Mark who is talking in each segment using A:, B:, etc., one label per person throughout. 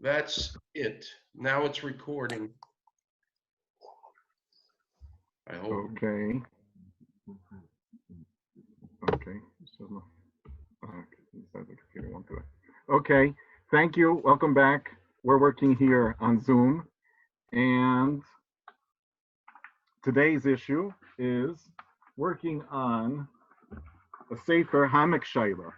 A: That's it. Now it's recording. I hope.
B: Okay. Okay. So, okay. Thank you. Welcome back. We're working here on Zoom, and today's issue is working on a Sefer Hamek Shaila.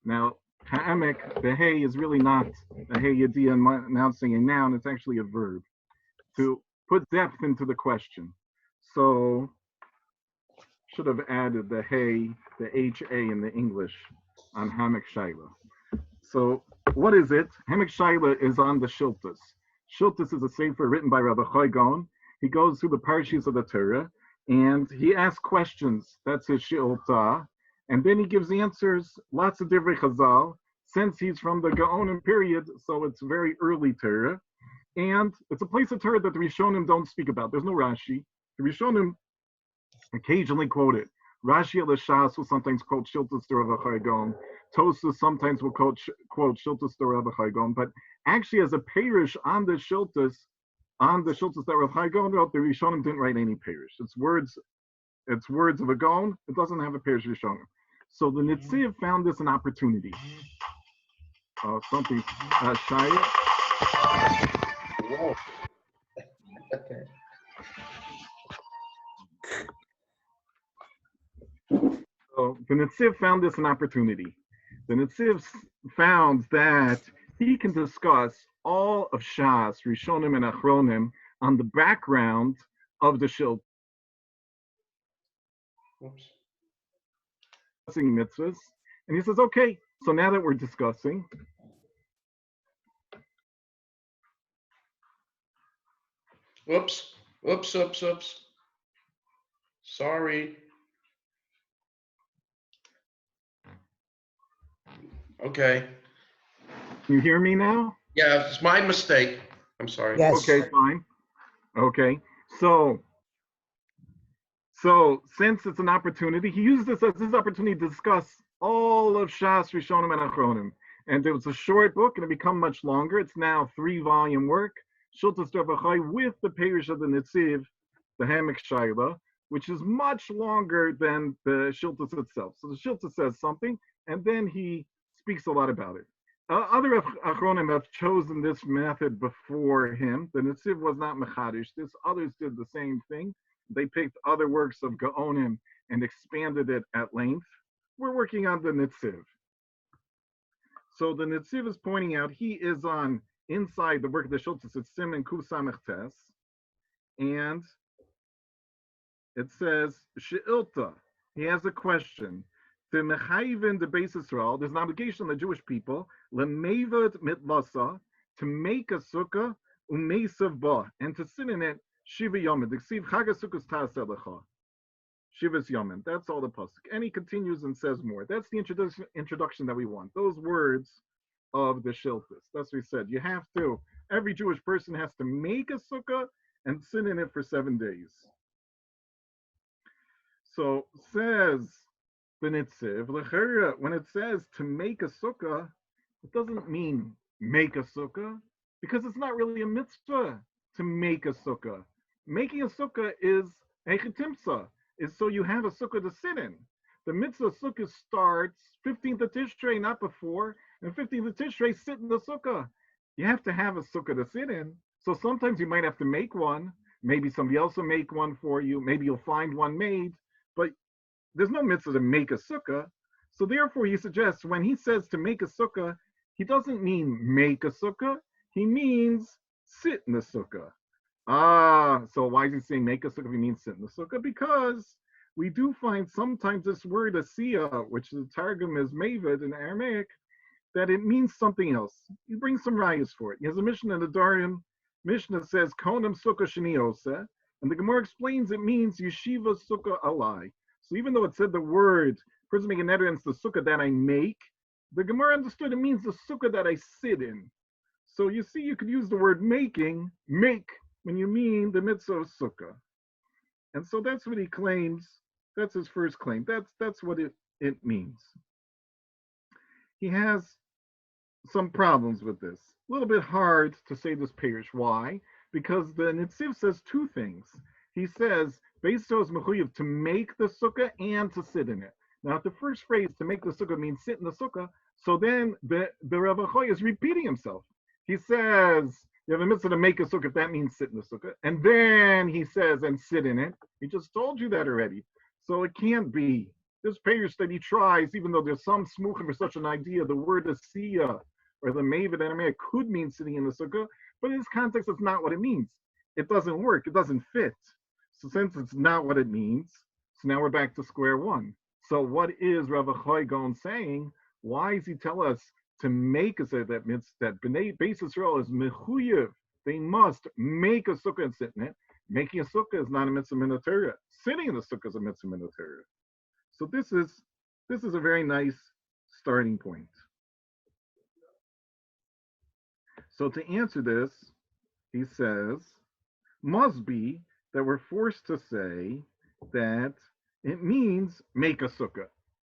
B: Now, Ha'emek, the hey is really not a hey yediyah announcing a noun, it's actually a verb to put depth into the question. So, should have added the hey, the HA in the English on Hamek Shaila. So, what is it? Hamek Shaila is on the Shiltus. Shiltus is a sefer written by Rabbi Chai Gaon. He goes through the parshas of the Torah and he asks questions. That's his Shilta. And then he gives answers, lots of divrei Chazal. Since he's from the Gaonim period, so it's very early Torah. And it's a place of Torah that the Rishonim don't speak about. There's no Rashi. The Rishonim occasionally quote it. Rashi al-Shas will sometimes quote Shiltus to Rabbi Chai Gaon. Tosfos sometimes will quote Shiltus to Rabbi Chai Gaon. But actually, as a parish on the Shiltus that Rabbi Chai Gaon wrote, the Rishonim didn't write any parish. It's words of a Gaon. It doesn't have a parish Rishonim. So the Netziv found this an opportunity. Something, Shiur.
A: Whoa. Okay.
B: So the Netziv found this an opportunity. The Netziv found that he can discuss all of Shas, Rishonim, and Achronim on the background of the Shil. Discussing mitzvahs. And he says, okay, so now that we're discussing,
A: Oops. Sorry. Okay.
B: Can you hear me now?
A: Yeah, it's my mistake. I'm sorry.
C: Yes.
B: Okay, fine. Okay, so since it's an opportunity, he used this as his opportunity to discuss all of Shas, Rishonim, and Achronim. And it was a short book, and it become much longer. It's now 3-volume work, Shiltus Rabbi Chai, with the parish of the Netziv, the Hamek Shaila, which is much longer than the Shiltus itself. So the Shiltus says something, and then he speaks a lot about it. Other Achronim have chosen this method before him. The Netziv was not Mechadish. Others did the same thing. They picked other works of Gaonim and expanded it at length. We're working on the Netziv. So the Netziv is pointing out he is on inside the work of the Shiltus. It's Siman Kuf Samech Tes, and it says She'ilta. He has a question. To mechayvin the Beis Yisrael, there's an obligation on the Jewish people lemevad mitlasa, to make a sukkah umeisav ba, and to sit in it shiva yomin. The ksiv chag sukkos ta'aseh shivas yomin. That's all the pasuk. And he continues and says more. That's the introduction that we want. Those words of the Shiltus. That's what we said. You have to. Every Jewish person has to make a sukkah and sit in it for 7 days. So says the Netziv, when it says to make a sukkah, it doesn't mean make a sukkah, because it's not really a mitzvah to make a sukkah. Making a sukkah is a chetimsa, is so you have a sukkah to sit in. The mitzvah sukkah starts 15th of Tishrei, not before, and 15th of Tishrei sit in the sukkah. You have to have a sukkah to sit in. So sometimes you might have to make one. Maybe somebody else will make one for you. Maybe you'll find one made, but there's no mitzvah to make a sukkah. So therefore, he suggests when he says to make a sukkah, he doesn't mean make a sukkah. He means sit in the sukkah. So why is he saying make a sukkah if he means sit in the sukkah? Because we do find sometimes this word asiya, which the Targum is mavid in Aramaic, that it means something else. He brings some rayas for it. He has a Mishnah in the Darim. Mishnah says konam sukkah sheniose, and the Gemara explains it means yeshiva sukkah alai. So even though it said the word, person making utterance, the sukkah that I make, the Gemara understood it means the sukkah that I sit in. So you see, you could use the word make, when you mean the mitzvah of sukkah. And so that's what he claims. That's his first claim. That's what it means. He has some problems with this. A little bit hard to say this parish. Why? Because the Netziv says two things. He says, Beisto is mechuyev to make the sukkah and to sit in it. Now, if the first phrase to make the sukkah means sit in the sukkah, so then the Rav Achoy is repeating himself. He says, you have a mitzvah to make a sukkah, if that means sit in the sukkah. And then he says, and sit in it. He just told you that already. So it can't be. This parish that he tries, even though there's some smuchim for such an idea, the word asiya or the mavid and Emek could mean sitting in the sukkah, but in this context, it's not what it means. It doesn't work. It doesn't fit. So since it's not what it means, so now we're back to square one. So what is Rav Achoy Gon saying? Why does he tell us to make a sukkah that Bnei Beis Yisrael is mechuyev? They must make a sukkah and sit in it. Making a sukkah is not a mitzvah min Torah. Sitting in the sukkah is a mitzvah min Torah. So this is a very nice starting point. So to answer this, he says, must be that we're forced to say that it means make a sukkah.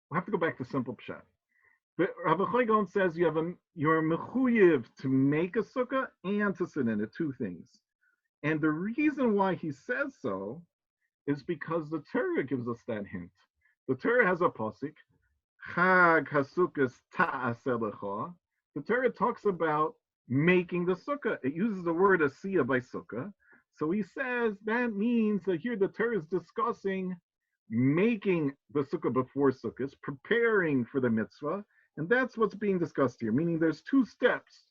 B: We'll have to go back to simple pshat. But Rav Achoy Gon says you're mechuyev to make a sukkah and to sit in it, two things. And the reason why he says so is because the Torah gives us that hint. The Torah has a pasuk, Chag HaSukkas Ta'aseh. The Torah talks about making the sukkah. It uses the word asiya by sukkah. So he says that means that here the Torah is discussing making the sukkah before sukkahs, preparing for the mitzvah, and that's what's being discussed here. Meaning there's two steps.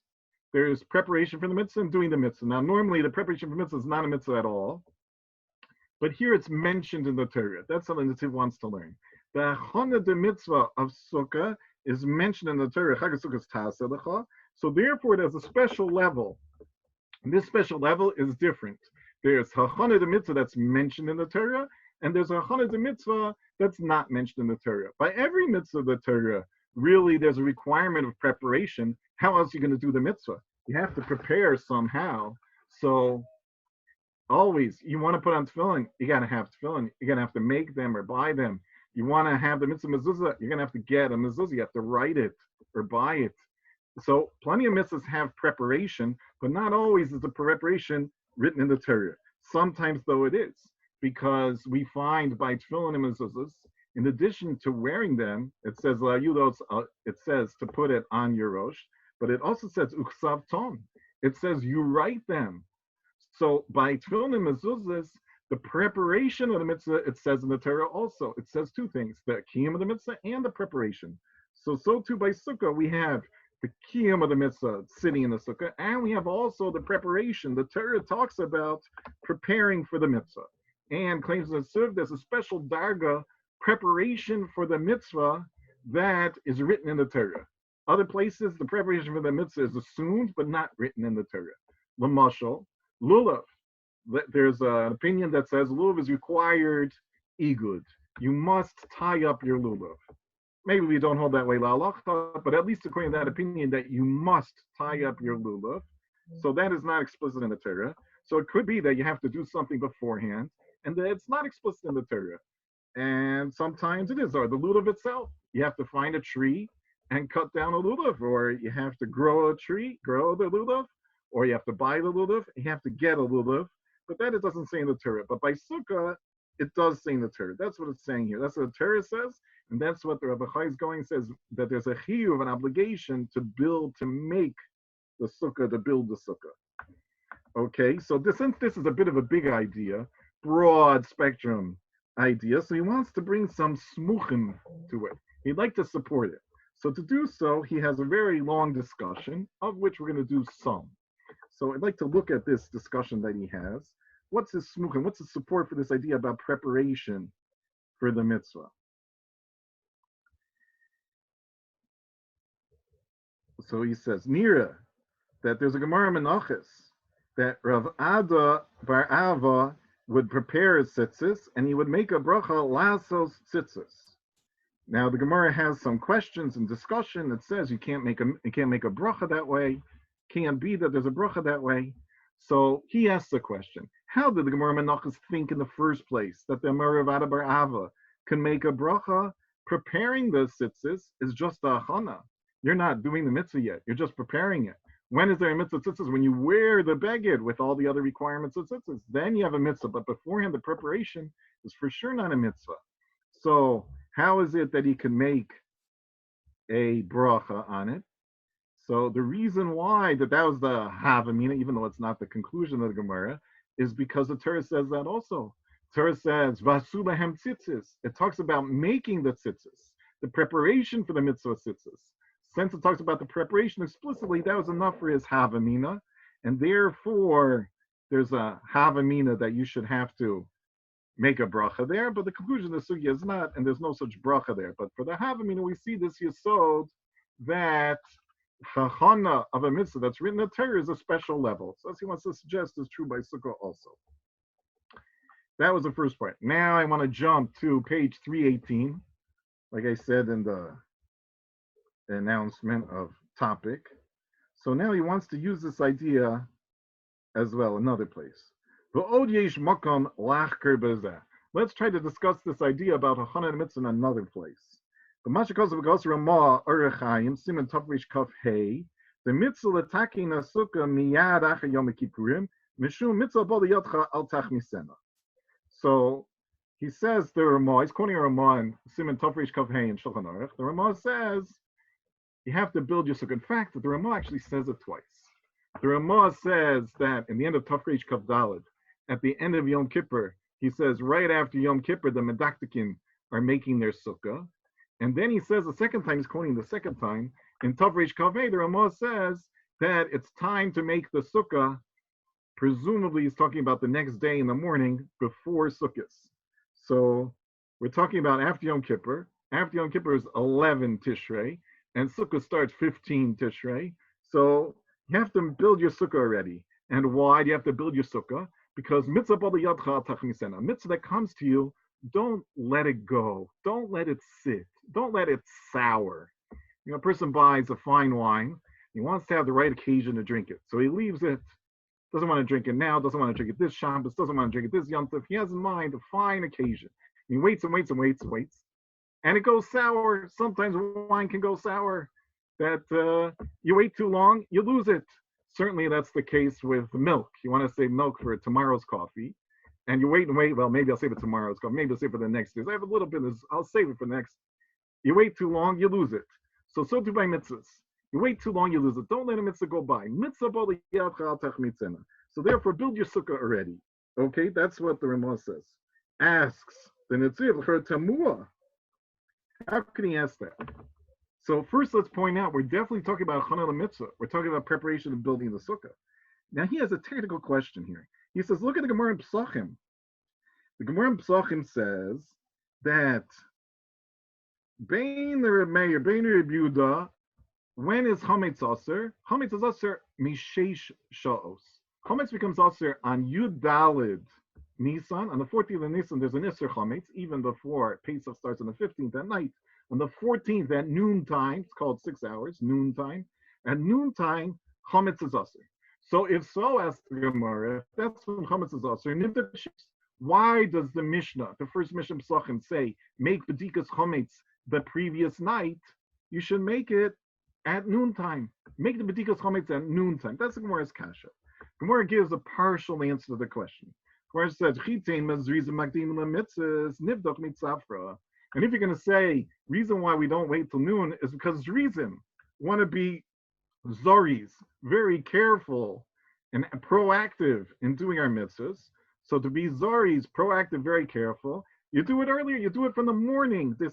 B: There's preparation for the mitzvah and doing the mitzvah. Now normally the preparation for mitzvah is not a mitzvah at all. But here it's mentioned in the Torah. That's something the Netziv wants to learn. The Chana de mitzvah of Sukkah is mentioned in the Torah. Chag HaSukkos Ta'aseh Lecha. So therefore, it has a special level. And this special level is different. There's Chana de mitzvah that's mentioned in the Torah, and there's a Chana de mitzvah that's not mentioned in the Torah. By every mitzvah of the Torah, really, there's a requirement of preparation. How else are you going to do the mitzvah? You have to prepare somehow. So always, you want to put on tefillin, you got to have tefillin. You're going to have to make them or buy them. You want to have the mitzvah mezuzah, you're going to have to get a mezuzah. You have to write it or buy it. So plenty of mitzvahs have preparation, but not always is the preparation written in the Torah. Sometimes, though, it is, because we find by tefillin and mezuzahs, in addition to wearing them, it says it says to put it on your rosh, but it also says uksav ton. It says you write them. So by tefillin and mezuzahs, the preparation of the mitzvah, it says in the Torah also. It says two things, the kiyum of the mitzvah and the preparation. So too by sukkah, we have the kiyum of the mitzvah, sitting in the sukkah, and we have also the preparation. The Torah talks about preparing for the mitzvah and claims that there's a special darga, preparation for the mitzvah, that is written in the Torah. Other places, the preparation for the mitzvah is assumed, but not written in the Torah. L'mashal, lulav. There's an opinion that says lulav is required igud. You must tie up your lulav. Maybe we don't hold that way, la'alacha, but at least according to that opinion, that you must tie up your lulav. So that is not explicit in the Torah. So it could be that you have to do something beforehand, and that it's not explicit in the Torah. And sometimes it is, or the lulav itself. You have to find a tree and cut down a lulav, or you have to grow a tree, grow the lulav, or you have to buy the lulav, you have to get a lulav. But that it doesn't say in the Torah. But by Sukkah, it does say in the Torah. That's what it's saying here. That's what the Torah says, and that's what the Rav Achoy Gon says, that there's a chiyuv, an obligation to build, to make the Sukkah, to build the Sukkah. Okay, so since this is a bit of a big idea, broad spectrum idea, so he wants to bring some smuchim to it. He'd like to support it. So to do so, he has a very long discussion, of which we're going to do some. So I'd like to look at this discussion that he has. What's his smuchim? What's his support for this idea about preparation for the mitzvah? So he says, Nira, that there's a Gemara Menachos, that Rav Ada Bar Ava would prepare his tzitzis, and he would make a bracha lasos tzitzis. Now the Gemara has some questions and discussion. It says you can't make a bracha that way. Can't be that there's a bracha that way. So he asks the question: how did the Gemara Menachos think in the first place that the Rav Ada Bar Ava can make a bracha? Preparing the tzitzis is just a achana. You're not doing the mitzvah yet. You're just preparing it. When is there a mitzvah tzitzis? When you wear the beged with all the other requirements of tzitzis. Then you have a mitzvah. But beforehand, the preparation is for sure not a mitzvah. So how is it that he can make a bracha on it? So the reason why that was the Havamina, even though it's not the conclusion of the Gemara, is because the Torah says that also. Torah says, Vasu lahem tzitzis. It talks about making the tzitzis, the preparation for the mitzvah tzitzis. Since it talks about the preparation explicitly, that was enough for his Havamina. And therefore, there's a Havamina that you should have to make a bracha there. But the conclusion of the sugya is not, and there's no such bracha there. But for the Havamina, we see this yesod that chachana of a mitzvah that's written in the Torah is a special level. So as he wants to suggest is true by Sukka also. That was the first part. Now I want to jump to page 318, like I said in the announcement of topic. So now he wants to use this idea as well, another place. Let's try to discuss this idea about chachana mitzvah in another place. The Mashakos of Gos Ramah Orechayim Siman Tafresh Kaf Hey the mitzvah l'takin Sukka miyad acher Yom Kippurim mishum mitzvah b'al yadcha al tachmisena. So he says the Ramah, he's quoting a Ramah in Siman Tafresh Kaf Hey in Shulchan Aruch. The Ramah says you have to build your sukkah. In fact, the Ramah actually says it twice. The Ramah says that in the end of Tafresh Kaf Daled, at the end of Yom Kippur, he says right after Yom Kippur the Medaktikin are making their sukkah. And then he says the second time, he's quoting the second time, in Tavresh Kaveh, the Ramah says that it's time to make the sukkah. Presumably, he's talking about the next day in the morning before Sukkot. So we're talking about after Yom Kippur. After Yom Kippur is 11 Tishrei, and Sukkah starts 15 Tishrei. So you have to build your sukkah already. And why do you have to build your sukkah? Because mitzvah b'al yadcha tachmisena, mitzvah that comes to you, don't let it go. Don't let it sit. Don't let it sour. You know, a person buys a fine wine. He wants to have the right occasion to drink it. So he leaves it. Doesn't want to drink it now. Doesn't want to drink it this Shabbos. Doesn't want to drink it this Yom Tov. He has in mind a fine occasion. He waits and waits and waits and waits. And it goes sour. Sometimes wine can go sour. That you wait too long, you lose it. Certainly that's the case with milk. You want to save milk for tomorrow's coffee. And you wait and wait. Well, maybe I'll save it tomorrow. Maybe I'll save it for the next day. I have a little bit of this. I'll save it for the next. You wait too long, you lose it. So too by mitzvahs. You wait too long, you lose it. Don't let a mitzvah go by. Mitzvah b'al yadcha al tachmitzena. So therefore, build your sukkah already. Okay, that's what the Ramah says. Asks the Netziv her tamua. How can he ask that? So first, let's point out we're definitely talking about chana mitzvah. We're talking about preparation of building the sukkah. Now he has a technical question here. He says, look at the Gemara in Psachim. The Gemara in Psachim says that Bein the Meir, Bein Rebuda, when is Chametz Aser? Chametz is Aser Mishesh Sha'os. Chametz becomes Aser on Yud Daled Nisan. On the 14th of Nisan, there's an Isser Chametz, even before Pesach starts on the 15th at night. On the 14th at noontime, it's called 6 hours, noontime. At noontime, Chametz is Aser. So if so, asks the Gemara, if that's when Chametz is Aser, why does the Mishnah, the first Mishnah Psachim, say, make B'dikas Chametz the previous night? You should make it at noontime. Make the B'dikas Chametz at noontime. That's the Gemara's kasha. Gemara gives a partial answer to the question. Gemara says, and if you're going to say, reason why we don't wait till noon is because it's reason. Want to be Zoris, very careful and proactive in doing our mitzvahs. So to be Zoris, proactive, very careful, you do it earlier, you do it from the morning. The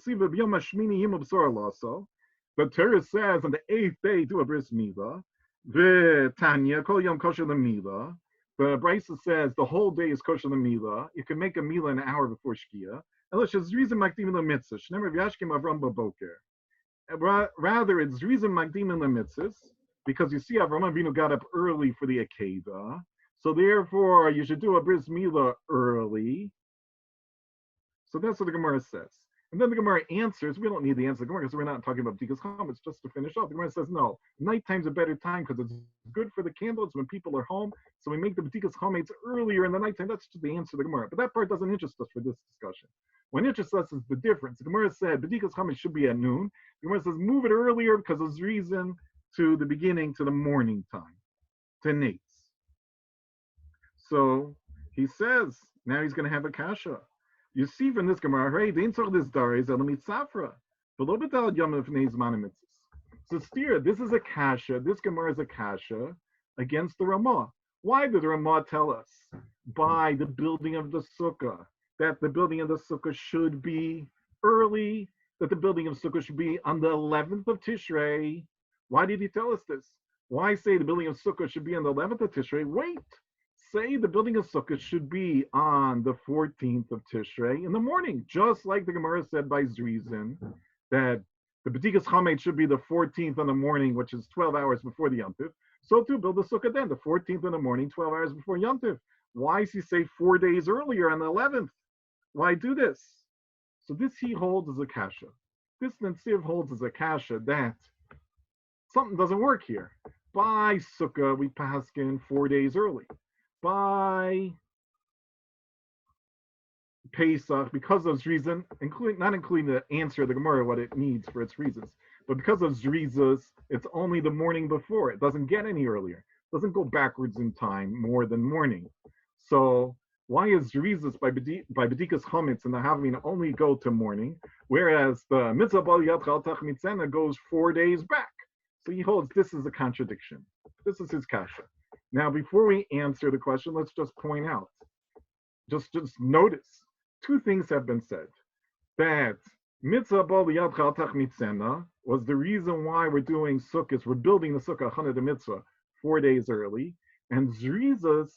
B: Torah says on the 8th day, do a bris milah. The Tanya, kol yom kosher l'milah. The Brisa says the whole day is kosher l'milah. You can make a milah an hour before Shkia. Unless it's reason makdim l'mitzvah. Shnemer v'yashkim avram b'boker. Rather, it's reason makdim l'mitzvahs, because you see Avraham Avinu got up early for the Akeda. So therefore, you should do a bris milah early. So that's what the Gemara says. And then the Gemara answers. We don't need the answer to the Gemara because we're not talking about B'dikas Chametz. Just to finish off, the Gemara says no. Nighttime's a better time because it's good for the candles when people are home. So we make the B'dikas Chametz earlier in the nighttime. That's just the answer to the Gemara. But that part doesn't interest us for this discussion. What interests us is the difference. The Gemara said B'dikas Chametz should be at noon. The Gemara says move it earlier because there's reason to the beginning, to the morning time, to Nates. So he says now he's going to have a kasha. You see from this Gemara, hey, this so steer, this is a kasha, this Gemara is a kasha against the Ramah. Why did the Ramah tell us by the building of the Sukkah that the building of the Sukkah should be early, that the building of Sukkah should be on the 11th of Tishrei? Why did he tell us this? Why say the building of Sukkah should be on the 11th of Tishrei? Wait, say the building of Sukkah should be on the 14th of Tishrei in the morning, just like the Gemara said by Zrizin, that the B'dikas Chametz should be the 14th in the morning, which is 12 hours before the Yom Tov. So too, build the Sukkah then, the 14th in the morning, 12 hours before Yom Tov. Why does he say 4 days earlier on the 11th? Why do this? So this he holds as a kasha. This Netziv holds as a kasha that something doesn't work here. By Sukkah, we paskin 4 days early. By Pesach, because of reason, not including the answer of the Gemara, what it needs for its reasons, but because of Zrizas, it's only the morning before. It doesn't get any earlier. It doesn't go backwards in time more than morning. So why is Zrizas by B'dikas Chametz and the Havmin only go to morning, whereas the Mitzvah Bal Yad Chal Tach Mitzena goes 4 days back? So he holds this is a contradiction. This is his kasha. Now, before we answer the question, let's just point out, just notice, two things have been said. That Mitzvah Bal Yad Chal Tach Mitzena was the reason why we're doing Sukkot, we're building the Sukkah, Chana de Mitzvah, 4 days early. And Zrizas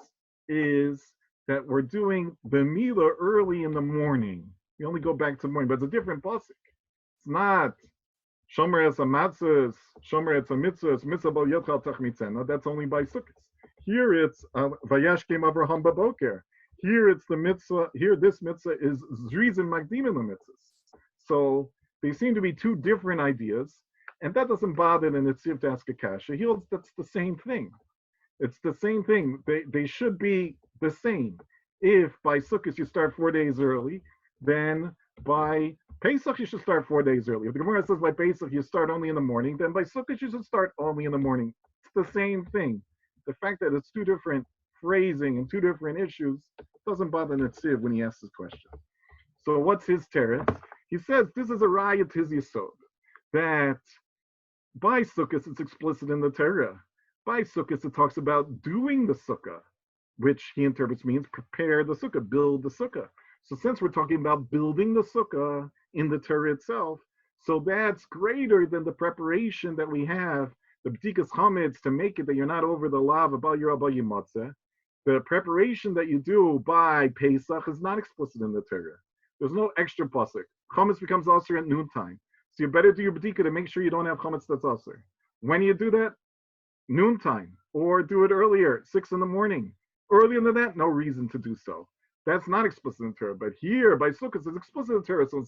B: is that we're doing the Mila early in the morning. We only go back to the morning, but it's a different pasuk. It's not Shomer es Amatzes, Shomer es Mitzvahs, Mitzvah Bal Yad Chal Tach Mitzena. That's only by Sukkot. Here it's Vayashkem Avraham Baboker. Here it's the mitzvah. Here this mitzvah is Zrizim Magdim in the mitzvahs. So they seem to be two different ideas, and that doesn't bother the Netziv to ask a kasha. He holds that's the same thing. It's the same thing. They should be the same. If by Sukkot you start 4 days early, then by Pesach you should start 4 days early. If the Gemara says by Pesach you start only in the morning, then by Sukkot you should start only in the morning. It's the same thing. The fact that it's two different phrasing and two different issues doesn't bother Netziv when he asks this question. So what's his teretz? He says this is a raya to his yisod, that by Sukkot it's explicit in the Torah. By Sukkot it talks about doing the Sukkah, which he interprets means prepare the Sukkah, build the Sukkah. So since we're talking about building the Sukkah in the Torah itself, so that's greater than the preparation that we have, the B'dikas Chametz, to make it that you're not over the lav about your abayim matzeh. The preparation that you do by Pesach is not explicit in the Torah. There's no extra pasuk. Chametz becomes aser at noontime. So you better do your b'dika to make sure you don't have chametz that's aser. When you do that? Noontime. Or do it earlier, 6 in the morning. Earlier than that, no reason to do so. That's not explicit in the Torah. But here, by Sukkot, it's explicit in the Torah. So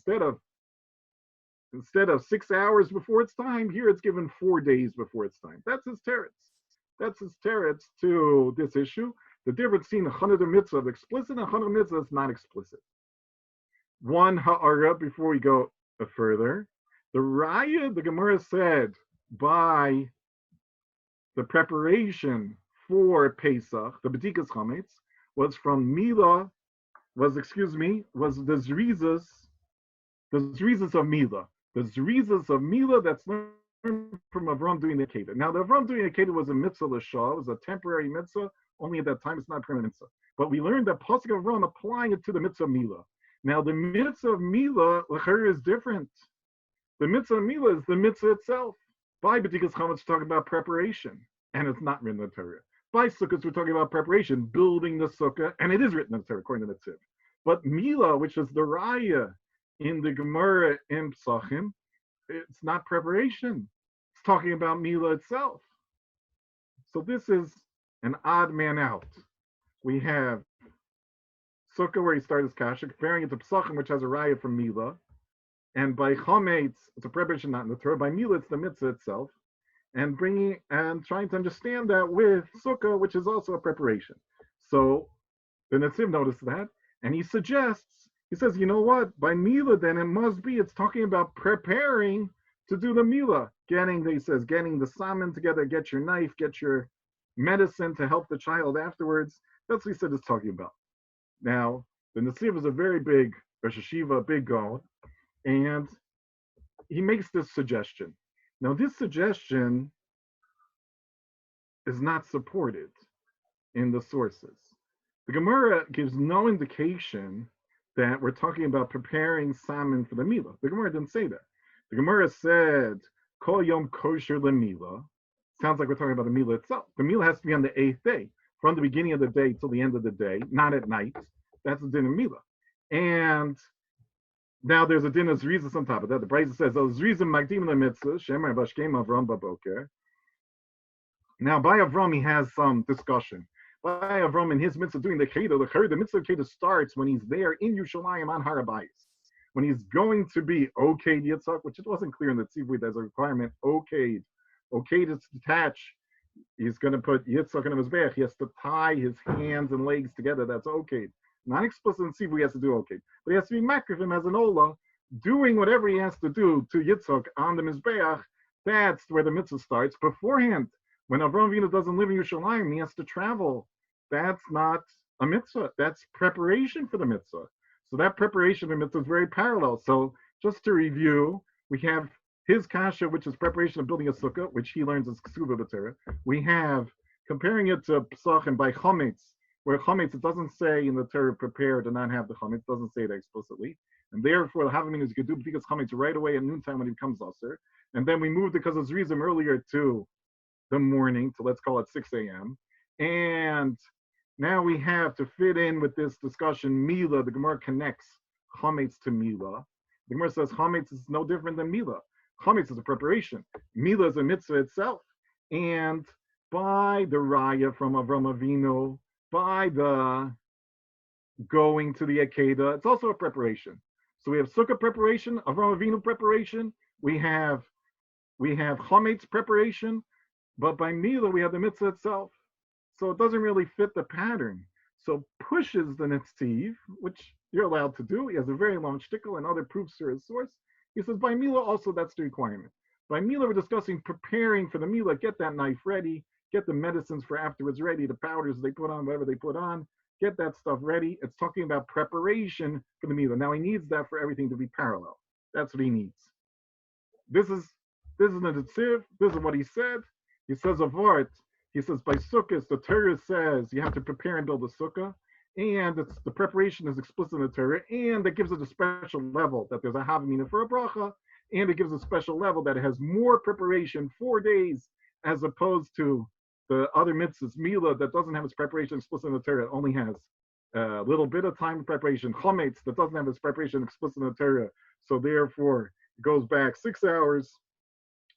B: instead of 6 hours before its time, here it's given 4 days before its time. That's his teretz. That's his teretz to this issue. The difference between the Chana de Mitzvah, explicit, and Chana de Mitzvah is not explicit. One ha'ara before we go further. The raya, the Gemara said, by the preparation for Pesach, the B'dikas Chametz, was from Mila, was the Zrizas of Mila. The Zrizas of Mila that's learned from Avram doing the Kedah. Now, the Avram doing the Kedah was a mitzvah l'shah, it was a temporary mitzvah, only at that time it's not a permanent mitzvah. But we learned that Pasuk of Avram applying it to the mitzvah of Mila. Now, the mitzvah of Mila, l'cher, is different. The mitzvah of Mila is the mitzvah itself. By B'dikas Chametz, we're talking about preparation, and it's not written in the Torah. By Sukkot, we're talking about preparation, building the Sukkah, and it is written in the Torah, according to Netziv. But Mila, which is the Raya in the Gemara in Psachim, it's not preparation. It's talking about Mila itself. So this is an odd man out. We have Sukkah, where he started his kasha, comparing it to Psachim, which has a Raya from Mila. And by chometz, it's a preparation not in the Torah. By mila, it's the mitzvah itself. And bringing and trying to understand that with sukkah, which is also a preparation. So the Netziv noticed that, and he suggests, he says, you know what? By mila, then it must be. It's talking about preparing to do the mila, he says, getting the salmon together, get your knife, get your medicine to help the child afterwards. That's what he said it's talking about. Now, the Netziv is a very big Rosh Hashiva, big God, and he makes this suggestion. Now, this suggestion is not supported in the sources. The Gemara gives no indication that we're talking about preparing salmon for the Mila. The Gemara didn't say that. The Gemara said, Kol Yom Kosher LeMila. Sounds like we're talking about the Mila itself. The Mila has to be on the 8th day, from the beginning of the day till the end of the day, not at night. That's the din of Mila. And now there's a din of Zrizas on top of that. The Brisa says, oh, Zrizim Magdim LeMitzvah, Shemar Bashkem Avram Baboker. Now, by Avram, he has some discussion. By Avram, in his mitzvah doing the Keda, the mitzvah Keda starts when he's there in Yerushalayim on Har Habayis. When he's going to be okayed Yitzhak, which it wasn't clear in the Tzivui, there's a requirement, okayed. Okayed is to detach. He's going to put Yitzhak on his back. He has to tie his hands and legs together. That's okayed. Not explicit in Tzivui, he has to do okayed. But he has to be makrifim as an Ola, doing whatever he has to do to Yitzhak on the Mizbeach. That's where the mitzvah starts beforehand. When Avram Avinu doesn't live in Yerushalayim, he has to travel. That's not a mitzvah. That's preparation for the mitzvah. So that preparation for the mitzvah is very parallel. So just to review, we have his kasha, which is preparation of building a sukkah, which he learns as ksuba b'terah. We have comparing it to psachim by chometz, where chometz, it doesn't say in the Torah prepare to not have the chometz, it doesn't say that explicitly. And therefore, the havamim is you could do because chometz right away at noontime when it becomes aser. And then we moved because of Zrizim earlier to the morning, to let's call it 6 a.m. And now we have to fit in with this discussion, Mila, the Gemara connects Chametz to Mila. The Gemara says Chametz is no different than Mila. Chametz is a preparation. Mila is a mitzvah itself. And by the raya from Avram Avinu, by the going to the Akedah, it's also a preparation. So we have Sukkah preparation, Avram Avinu preparation, we have Chametz preparation, but by Mila, we have the mitzvah itself. So it doesn't really fit the pattern. So pushes the Netziv, which you're allowed to do. He has a very long shtickle and other proofs for his source. He says, by Mila, also that's the requirement. By Mila, we're discussing preparing for the Mila, get that knife ready, get the medicines for afterwards ready, the powders they put on, whatever they put on, get that stuff ready. It's talking about preparation for the Mila. Now he needs that for everything to be parallel. That's what he needs. This is the Netziv. This is what he said. He says of art, he says by sukkahs, the Torah says you have to prepare and build a sukkah, and the preparation is explicit in the Torah, and it gives it a special level that there's a havamina for a bracha, and it gives a special level that it has more preparation, 4 days, as opposed to the other mitzvahs, Mila, that doesn't have its preparation explicit in the Torah, it only has a little bit of time of preparation. Chometz, that doesn't have its preparation explicit in the Torah, so therefore it goes back 6 hours,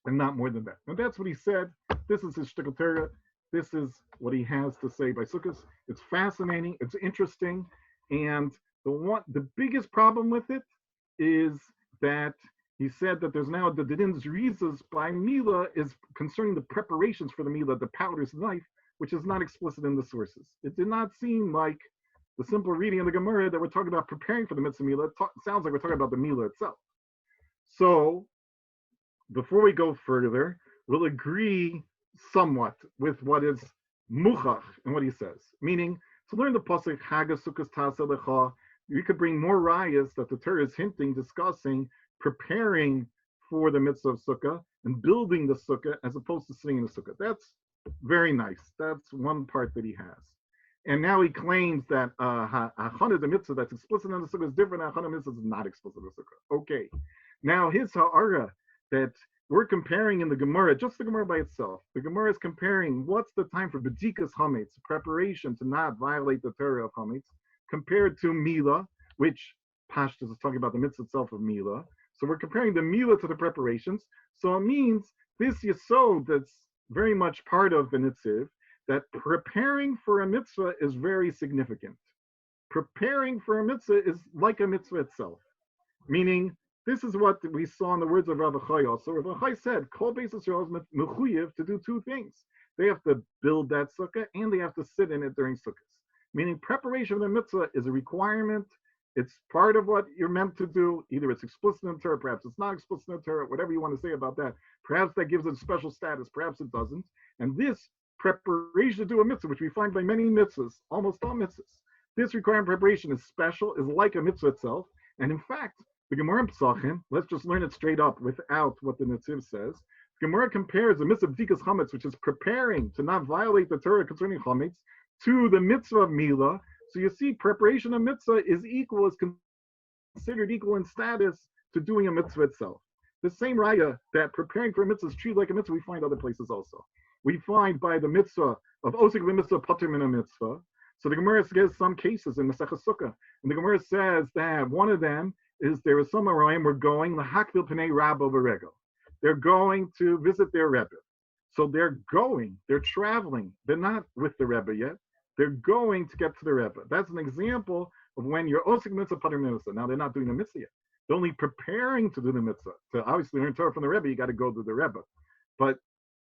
B: and not more than that. Now that's what he said. This is his shtickle Torah. This is what he has to say by Sukkot. It's fascinating. It's interesting. And the biggest problem with it is that he said that there's now the Din's Rizas by Mila is concerning the preparations for the Mila, the powders, the knife, which is not explicit in the sources. It did not seem like the simple reading of the Gemara that we're talking about preparing for the Mitzvah Mila. It sounds like we're talking about the Mila itself. So before we go further, we'll agree somewhat with what is muchach and what he says. Meaning, to learn the pasuk Chagas Sukkos Ta'aseh Lecha, you could bring more rayas that the Torah is hinting, discussing, preparing for the mitzvah of sukkah and building the sukkah as opposed to sitting in the sukkah. That's very nice. That's one part that he has. And now he claims that hachana the mitzvah that's explicit in the sukkah is different. Hachana mitzvah is not explicit in the sukkah. Okay. Now his ha'ara that we're comparing in the Gemara, just the Gemara by itself. The Gemara is comparing what's the time for B'dikas Hametz, preparation to not violate the Torah of Hametz, compared to Mila, which Pashtus is talking about the mitzvah itself of Mila. So we're comparing the Mila to the preparations. So it means this Yesod that's very much part of the Netziv, that preparing for a mitzvah is very significant. Preparing for a mitzvah is like a mitzvah itself, meaning This is what we saw in the words of Rabbi Chai also. Rabbi Chai said, Kol Beis Yisrael is mechuyev to do two things. They have to build that sukkah and they have to sit in it during sukkahs. Meaning preparation of the mitzvah is a requirement. It's part of what you're meant to do. Either it's explicit in the Torah, perhaps it's not explicit in the Torah, whatever you want to say about that. Perhaps that gives it a special status, perhaps it doesn't. And this preparation to do a mitzvah, which we find by many mitzvahs, almost all mitzvahs, this requirement preparation is special, is like a mitzvah itself. And in fact, the Gemara in Pesachim, let's just learn it straight up without what the Netziv says. The Gemara compares the mitzvah of B'dikas Chametz, which is preparing to not violate the Torah concerning Chametz, to the mitzvah of Milah. So you see, preparation of mitzvah is considered equal in status to doing a mitzvah itself. The same raya that preparing for a mitzvah is treated like a mitzvah, we find other places also. We find by the mitzvah of Osik the mitzvah, Pater min a mitzvah. So the Gemara gives some cases in the Masechah Sukka, and the Gemara says that one of them is there was some Aroim were going lahakvil pnei Rabba v'regel. They're going to visit their Rebbe. So they're traveling. They're not with the Rebbe yet. They're going to get to the Rebbe. That's an example of when you're osik mitzvah pater mitzvah. Now they're not doing the mitzvah yet. They're only preparing to do the mitzvah. To obviously learn Torah from the Rebbe, you got to go to the Rebbe. But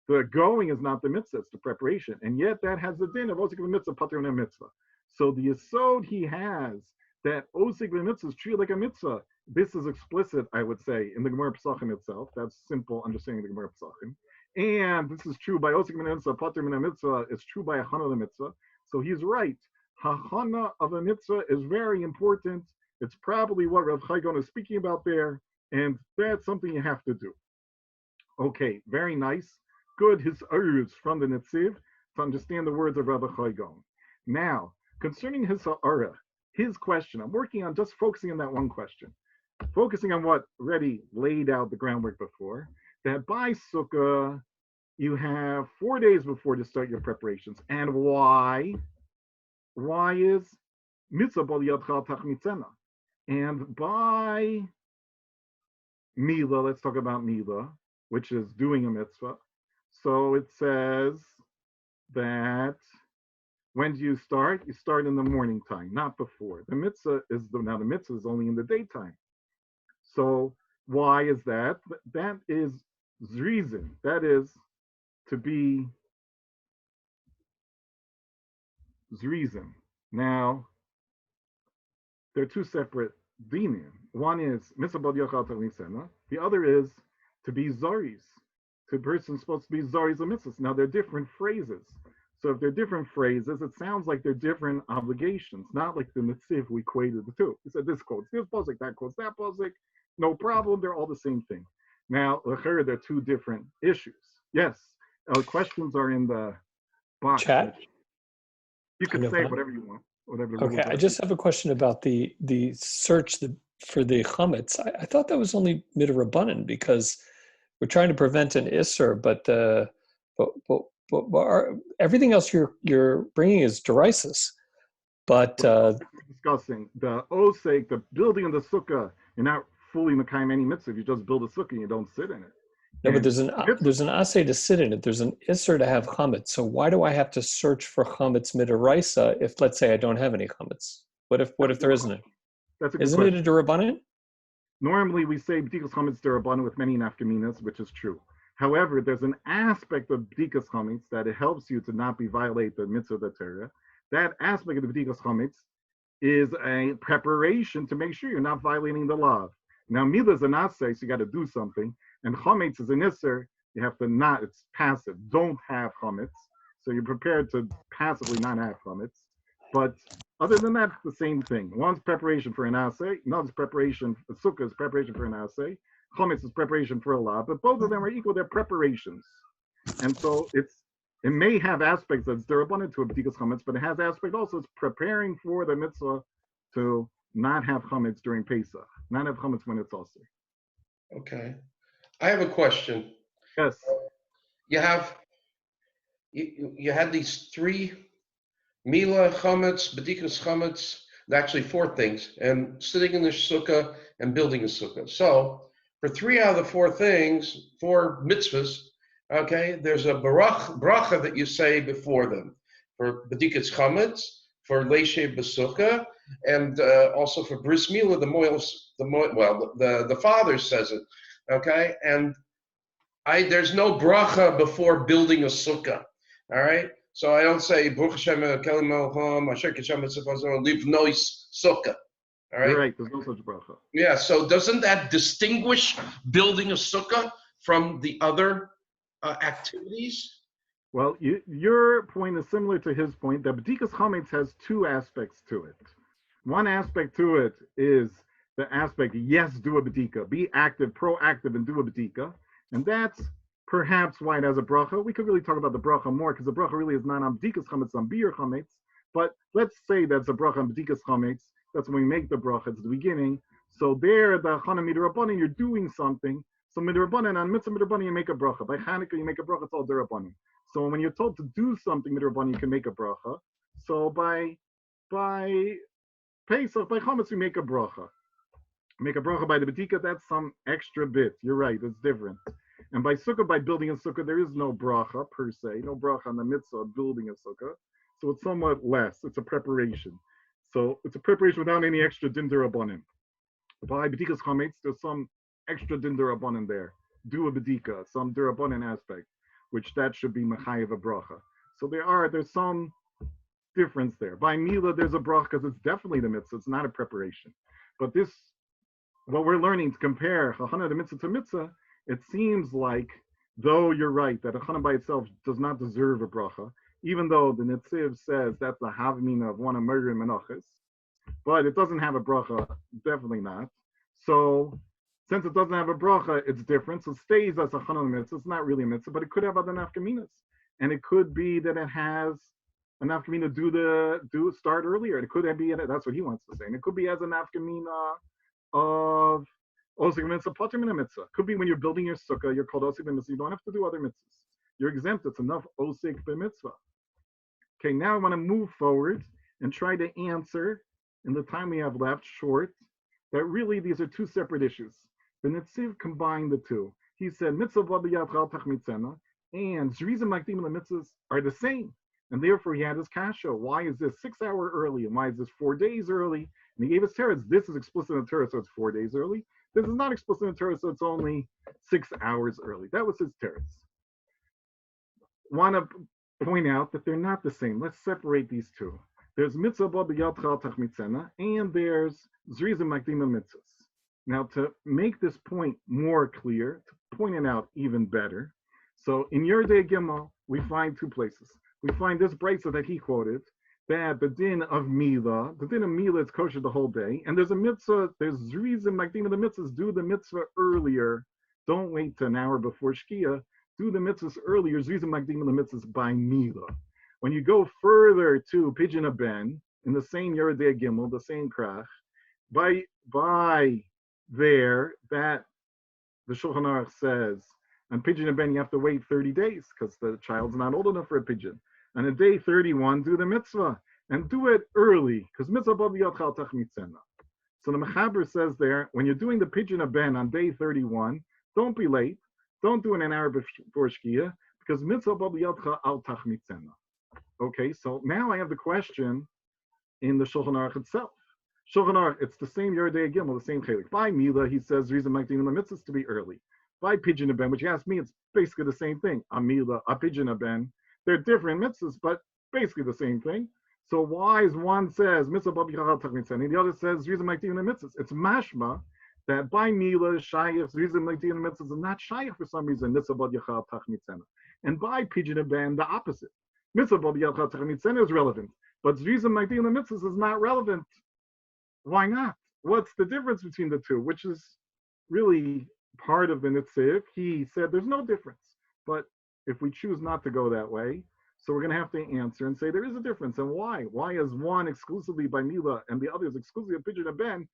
B: the going is not the mitzvah, it's the preparation. And yet that has the din of osik mitzvah pater mitzvah. So the yesod he has that osik mitzvah is treated like a mitzvah. This is explicit, I would say, in the Gemara Pesachim itself. That's simple understanding of the Gemara Pesachim. And this is true by osik mitzvah pater mitzvah. It's true by Hachana the mitzvah. So he's right. Hachana of a mitzvah is very important. It's probably what Rav Chaigon is speaking about there, and that's something you have to do. Okay, very nice. Good, his urge from the Netziv to understand the words of Rabbi Chaigon. Now, concerning his ha'ara, his question, I'm working on just focusing on that one question, focusing on what already laid out the groundwork before, that by Sukkah, you have 4 days before to start your preparations. And why? Why is mitzvah bal yadcha tach mitzena? And by Milah, let's talk about Milah, which is doing a mitzvah. So it says that when do you start? You start in the morning time, not before. The mitzvah is only in the daytime. So why is that? That is reason. That is to be reason. Now, there are two separate dinim. One is mitzvah bal yachal tachmisena. The other is to be zaris. The person's supposed to be zaris and mitzvahs. Now, they're different phrases. So if they're different phrases, it sounds like they're different obligations, not like the Netziv we equated the two. He said this quotes this posik, that quotes that posik. No problem. They're all the same thing. Now, there are two different issues. Yes. Questions are in the box.
C: Chat.
B: You can say whatever you want. Whatever.
C: Okay, I just have a question about the search for the chametz. I thought that was only midrabanan because we're trying to prevent an isser, but everything else you're bringing is deraisis. But
B: discussing the osek, the building of the sukkah, you're not fully mekayim any mitzvah. If you just build a sukkah and you don't sit in it.
C: No, but there's an assay to sit in it. There's an isser to have chametz. So why do I have to search for chametz midaraisa if, let's say, I don't have any chametz? What if there isn't it?
B: That's a good
C: Isn't
B: question.
C: it a derabanan?
B: Normally, we say b'dikas chametz derabanan with many nafkaminas, which is true. However, there's an aspect of b'dikas chametz that it helps you to not be violate the mitzvah of the Torah. That aspect of the b'dikas chametz is a preparation to make sure you're not violating the law. Now, milah is an assay, so you got to do something. And chametz is an isser, you have to not, it's passive. Don't have chametz. So you're prepared to passively not have chametz. But other than that, it's the same thing. One's preparation for an assay, another's preparation, Sukka is preparation for an assay, chametz is preparation for a law, but both of them are equal, they're preparations. And so it may have aspects that's derabbanan to a b'dikas chametz, but it has aspect also, it's preparing for the mitzvah to not have chametz during Pesach, not have chametz when it's also.
A: Okay. I have a question.
B: Yes.
A: You had these three Milah, Chametz, B'dikas Chametz, actually four things, and sitting in the sukkah and building a sukkah. So for 3 out of the 4 things, 4 mitzvahs, okay, there's a bracha that you say before them. For B'dikas Chametz, for Leishe B'sukkah, and also for bris milah, the father says it, okay? And there's no bracha before building a sukkah, all right? So I don't say Baruch Hashem Kelim Melcham Asher Kishem Mitzvah Live Nois Sukkah, all
B: You're
A: right?
B: right. There's no such bracha.
A: Yeah. So doesn't that distinguish building a sukkah from the other activities?
B: Well, your point is similar to his point. That B'dikas Chametz has two aspects to it. One aspect to it is the aspect, yes, do a B'dika, be active, proactive, and do a B'dika. And that's perhaps why it has a bracha. We could really talk about the bracha more because the bracha really is not on B'dikas Chametz, on Biur Chametz. But let's say that's a bracha on B'dikas Chametz. That's when we make the bracha, it's the beginning. So there, the Chana Midrabanan, you're doing something. So Midrabanan, on Mitzvah Midrabanan, you make a bracha. By Hanukkah, you make a bracha, it's all Dirabanan. So when you're told to do something Midrabanan, you can make a bracha. So by Pesach, by Chametz, we make a bracha. Make a bracha by the B'dika, that's some extra bit. You're right, it's different. And by Sukkah, by building a Sukkah, there is no bracha per se, no bracha on the mitzvah of building a Sukkah. So it's somewhat less, it's a preparation. So it's a preparation without any extra din derabanan. By B'dikas Chametz, there's some extra din derabanan there. Do a B'dika, some derabanan aspect, which that should be mechayev a bracha. So there's some difference there. By Mila, there's a bracha because it's definitely the mitzvah, it's not a preparation. But this, what we're learning to compare Chachana the mitzvah to mitzvah, it seems like, though you're right, that a Chana by itself does not deserve a bracha, even though the Netziv says that's the havmina of one of murder and menachas, but it doesn't have a bracha, definitely not. So since it doesn't have a bracha, it's different. So it stays as a Chana mitzvah. It's not really a mitzvah, but it could have other nafkaminas. And it could be that it has a nafkamina start earlier. It could be, that's what he wants to say. And it could be as a nafkamina of Osik mitzvah, pater min mitzvah. Could be when you're building your sukkah, you're called Osik mitzvah. You don't have to do other mitzvahs. You're exempt. It's enough Osik mitzvah. Okay, now I want to move forward and try to answer in the time we have left, short, that really these are two separate issues. The Netziv combined the two. He said mitzvah b'yad chal tachmitzena and zrizim makdim mitzvahs are the same. And therefore he had his kasha. Why is this 6 hours early? And why is this 4 days early? And he gave us teretz. This is explicit in the Torah, so it's 4 days early. This is not explicit in the Torah, so it's only 6 hours early. That was his teretz. Want to point out that they're not the same. Let's separate these two. There's mitzvah b'yad chal tachmitzena, and there's zrizim makdim mitzvahs. Now, to make this point more clear, to point it out even better, so in Yerdei Gimel, we find two places. We find this brayso that he quoted, that the din of Mila is kosher the whole day, and there's a mitzvah, there's zrizim makdim the mitzvahs, do the mitzvah earlier, don't wait till an hour before Shkia, do the mitzvahs earlier, zrizim makdim the mitzvahs by Mila. When you go further to Pidyon Ben, in the same Yerdei Gimel, the same krach, by there, that the Shulchan Aruch says, on Pidyon Ben, you have to wait 30 days because the child's not old enough for a pidyon. And on day 31, do the mitzvah and do it early because mitzvah b'yad chal tachmitzena. So the Mechaber says there, when you're doing the Pidyon Ben on day 31, don't be late. Don't do it an hour before Shkia because mitzvah b'yad chal tachmitzena. Okay, so now I have the question in the Shulchan Aruch itself. Shulchan Aruch, it's the same Yerdei Gimel, the same chelik. By Mila, he says, reason makdim the mitzvahs to be early. By Pidyon Ben, which you asked me, it's basically the same thing. Amila, a Pidyon Ben, they're different mitzvahs, but basically the same thing. So why is one says mitzvah b'yad chal tachmitzena, and the other says reason makdim the mitzvahs? It's mashma that by Mila, shayach, reason makdim the mitzvahs is not shayach for some reason. Mitzvah b'yad chal tachmitzena, and by Pidyon Ben, the opposite. Mitzvah b'yad chal tachmitzena is relevant, but reason makdim the mitzvahs is not relevant. Why not? What's the difference between the two? Which is really part of the Netziv. He said there's no difference. But if we choose not to go that way, so we're going to have to answer and say there is a difference. And why? Why is one exclusively by Mila and the other is exclusively a Pidyon Ben?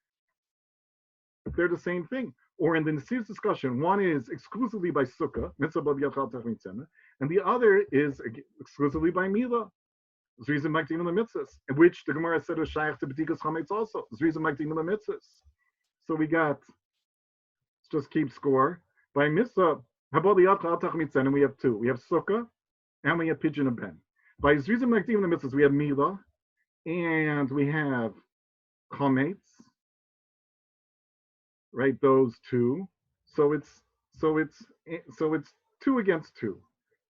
B: They're the same thing. Or in the Netziv's discussion, one is exclusively by Sukka, Mitzvah b'yad chal tachmitzena, and the other is exclusively by Mila. Zrizim makdim the mitzvahs, which the Gemara said was shayach to b'dikas chametz also. Zrizim makdim the mitzvahs. So we got, let's just keep score. By mitzvah, habodiyat chal tachmitzena, we have two. We have Sukka, and we have Pidyon Ben. By Zrizim makdim the mitzvahs, we have Mila, and we have chametz, right? Those two. So it's so it's so it's 2 against 2.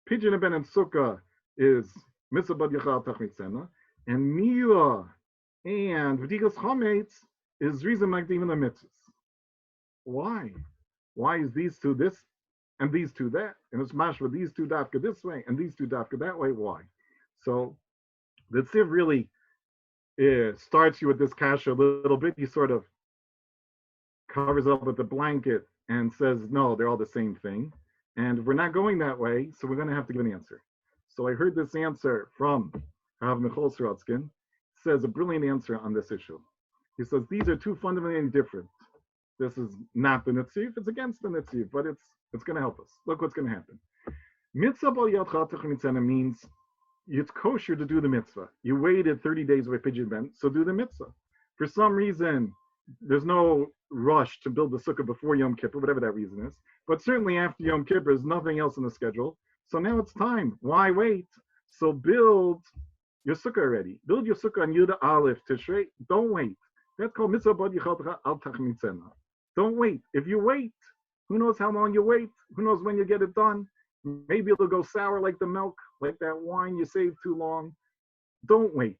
B: Pidyon ben and Sukka is mitzvah bad yachal tachmitzena, and Mila and v'tikas chametz is reason like even the mitzvahs. Why? Why is these two this and these two that? And it's mashma these two dafka this way and these two dafka that way. Why? So the Netziv really starts you with this kasha a little bit. He sort of covers up with the blanket and says, no, they're all the same thing. And we're not going that way, so we're going to have to give an answer. So I heard this answer from Rav Michal Sorotskin. Says a brilliant answer on this issue. He says, these are two fundamentally different. This is not the Netziv, it's against the Netziv, but it's going to help us. Look what's going to happen. Mitzvah bal yad chatach mitzvah means it's kosher to do the mitzvah. You waited 30 days with Pidyon ben, so do the mitzvah. For some reason, there's no rush to build the sukkah before Yom Kippur, whatever that reason is. But certainly after Yom Kippur, there's nothing else in the schedule. So now it's time. Why wait? So build your sukkah already. Build your sukkah on Yudah Aleph Tishrei. Don't wait. That's called mitzvah bad yichaltecha al tachmitzena. Don't wait. If you wait, who knows how long you wait? Who knows when you get it done? Maybe it'll go sour like the milk, like that wine you saved too long. Don't wait.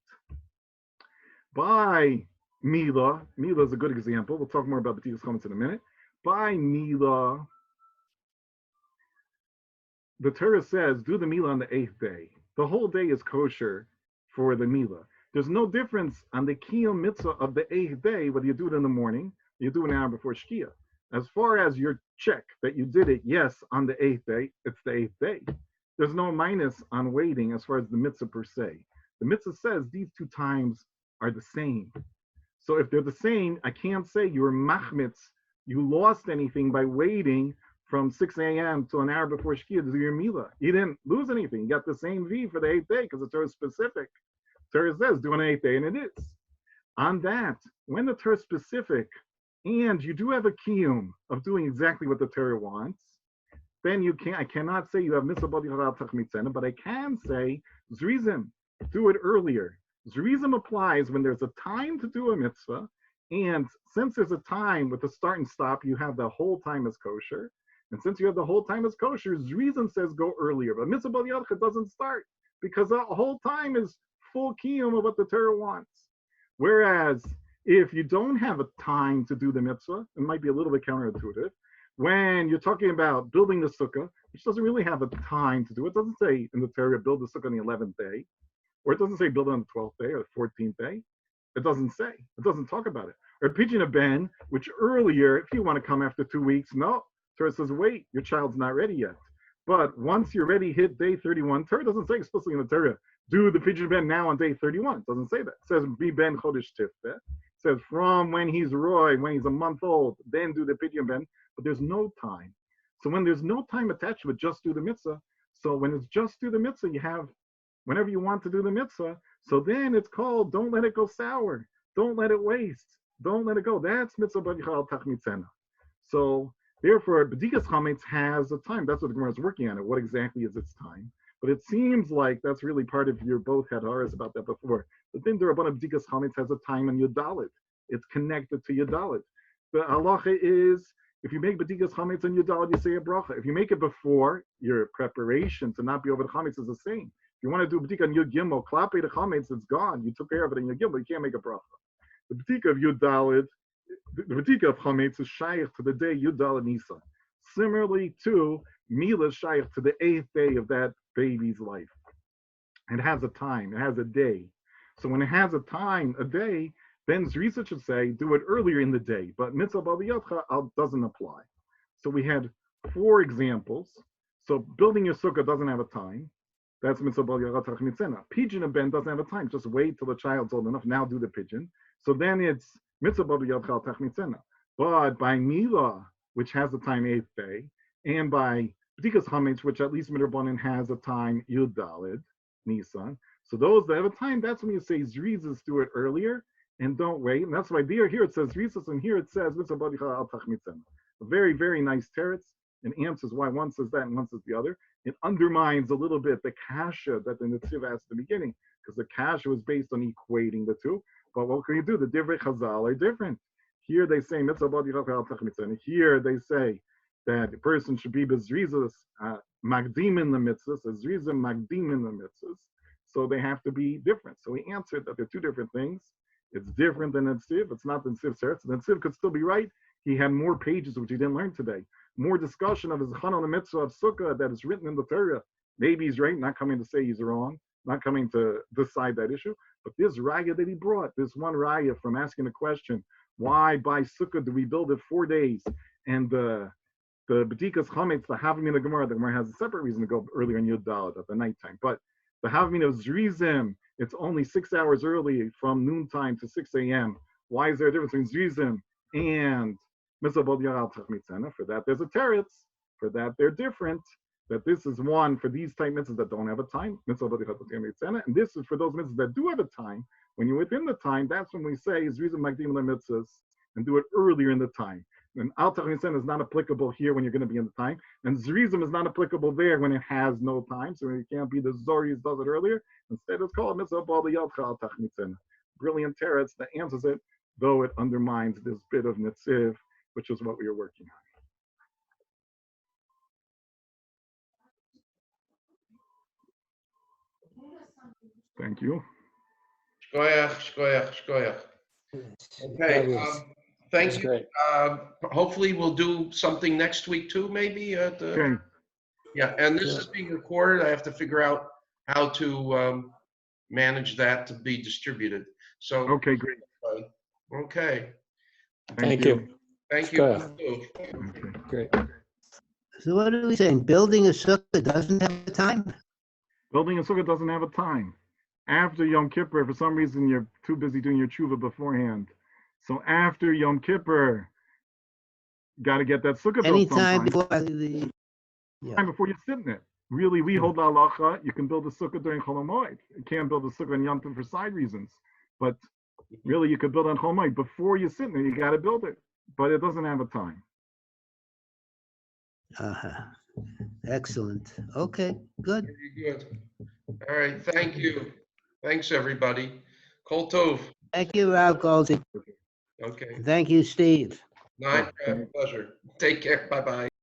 B: By Mila is a good example. We'll talk more about B'tikas Chametz in a minute. By Mila, the Torah says, do the Mila on the 8th day. The whole day is kosher for the Mila. There's no difference on the Kiyum Mitzvah of the 8th day, whether you do it in the morning, you do it an hour before Shkia. As far as your check that you did it, yes, on the 8th day, it's the 8th day. There's no minus on waiting as far as the mitzvah per se. The mitzvah says these two times are the same. So if they're the same, I can't say you're machmitz, you lost anything by waiting from 6 a.m. to an hour before Shkia to do your Mila. You didn't lose anything. You got the same V for the 8th day because the Torah is specific. Torah says do an 8th day, and it is. On that, when the Torah is specific, and you do have a kiyum of doing exactly what the Torah wants, then I cannot say you have mitzvah b'di chalav tachmitzena, but I can say zrizim, do it earlier. Zrizim applies when there's a time to do a mitzvah, and since there's a time with the start and stop, you have the whole time as kosher, and since you have the whole time as kosher, zrizim says go earlier, but mitzvah b'di chalav doesn't start because the whole time is full kiyum of what the Torah wants. Whereas if you don't have a time to do the mitzvah, it might be a little bit counterintuitive. When you're talking about building the sukkah, which doesn't really have a time to do it, doesn't say in the Torah build the sukkah on the 11th day, or it doesn't say build it on the 12th day or the 14th day. It doesn't say. It doesn't talk about it. Or Pidyon a ben, which earlier, if you want to come after 2 weeks, no. Torah says, wait, your child's not ready yet. But once you're ready, hit day 31. Torah doesn't say explicitly in the Torah, do the Pidyon ben now on day 31. It doesn't say that. It says, be ben chodesh tifeh. Says from when he's roy, when he's a month old, then do the Pidyon ben, but there's no time. So when there's no time attached to it, just do the mitzvah. So when it's just do the mitzvah, you have whenever you want to do the mitzvah. So then it's called don't let it go sour. Don't let it waste. Don't let it go. That's mitzvah b'yichal tachmitzena. So therefore, b'dikas chametz has a time. That's what the Gemara is working on it. What exactly is its time? But it seems like that's really part of your both had hours about that before. The thing there about b'dikas chametz has a time on Yudalit. It's connected to Yudalit. The halacha is if you make b'dikas chametz on Yudalit, you say a bracha. If you make it before, your preparation to not be over the chametz is the same. If you want to do b'dika on Yud Gimel, klape the chametz, it's gone. You took care of it in Yud Gimel. You can't make a bracha. The b'dika of Yudalit, the b'dika of chametz is shaykh to the day Yudalit Nisan. Similarly to Mila shaykh to the 8th day of that baby's life. It has a time. It has a day. So when it has a time, a day, then Zrisa should say, do it earlier in the day. But mitzvah b'aliyotcha doesn't apply. So we had 4 examples. So building your sukkah doesn't have a time. That's mitzvah b'aliyotcha mitzena. Pidyon a ben doesn't have a time. Just wait till the child's old enough. Now do the pidyon. So then it's mitzvah b'aliyotcha mitzena. But by Mila, which has a time 8th day, and by b'dikas chametz, which at least midrabanan has a time Yud Dalid Nisan. So those that have a time, that's when you say zrizas, do it earlier and don't wait. And that's why here it says zrizas, and here it says mitzvah b'dichal al tachmitzena. A very, very nice teretz and answers why one says that and one says the other. It undermines a little bit the kasha that the Netziv asked at the beginning, because because the kasha was based on equating the two. But what can you do? The divrei chazal are different. Here they say mitzvah b'di chachal tach mitzvah. And here they say that the person should be bezrizas magdim in the mitzvahs, zrizim magdim in the mitzvahs. So they have to be different. So he answered that they're two different things. It's different than Netziv. It's not the Netziv's hertz. Netziv could still be right. He had more pages which he didn't learn today. More discussion of his Chana the mitzvah of Sukka that is written in the Torah. Maybe he's right, not coming to say he's wrong, not coming to decide that issue. But this raya that he brought, this one raya from asking the question, why by Sukka do we build it 4 days? And the B'dikas Chametz, the Havmin of the Gemara has a separate reason to go earlier in Yud Daled at the nighttime. But the Havmin of Zrizim, it's only 6 hours early from noontime to 6 a.m. Why is there a difference between Zrizim and Mitzvah B'di Yaral Tach Mitzvah? For that, there's a teretz. For that, they're different. That this is one for these type mitzvahs that don't have a time. Mitzvah B'di Yaral Tach Mitzvah. And this is for those mitzvahs that do have a time. When you're within the time, that's when we say Zrizim Magdim the mitzvahs and do it earlier in the time. And Al Tach Mitzvah is not applicable here when you're going to be in the time. And Zrizim is not applicable there when it has no time. So it can't be the Zoris does it earlier. Instead, it's called Mitzvah B'di Yaral Tach Mitzvah. Brilliant teretz that answers it, though it undermines this bit of Netziv, which is what we are working on. Thank you.
A: Shkoyach. Okay, thank you. Hopefully we'll do something next week too, maybe.
B: Okay.
A: Yeah, and this is being recorded. I have to figure out how to manage that to be distributed. So.
B: Okay, great.
A: Okay.
C: Thank you.
A: Thank you.
B: Okay.
C: Great.
D: So what are we saying? Building a sukkah doesn't have a time?
B: Building a sukkah doesn't have a time. After Yom Kippur, for some reason you're too busy doing your tshuva beforehand. So after Yom Kippur, got to get that sukkah built
D: Anytime
B: sometime. Before you sit in it. Really, we hold the halacha. You can build a sukkah during Chol Hamoed. You can't build a sukkah in Yom Tov for side reasons. But really, you could build on Chol Hamoed. Before you sit in it, you got to build it. But it doesn't have a time.
D: Excellent. Okay, good.
A: Very good. All right, thank you. Thanks, everybody. Kol Tov.
D: Thank you, Rav Goldstein.
A: Okay.
D: Thank you, Steve.
A: Night, pleasure. Take care. Bye-bye.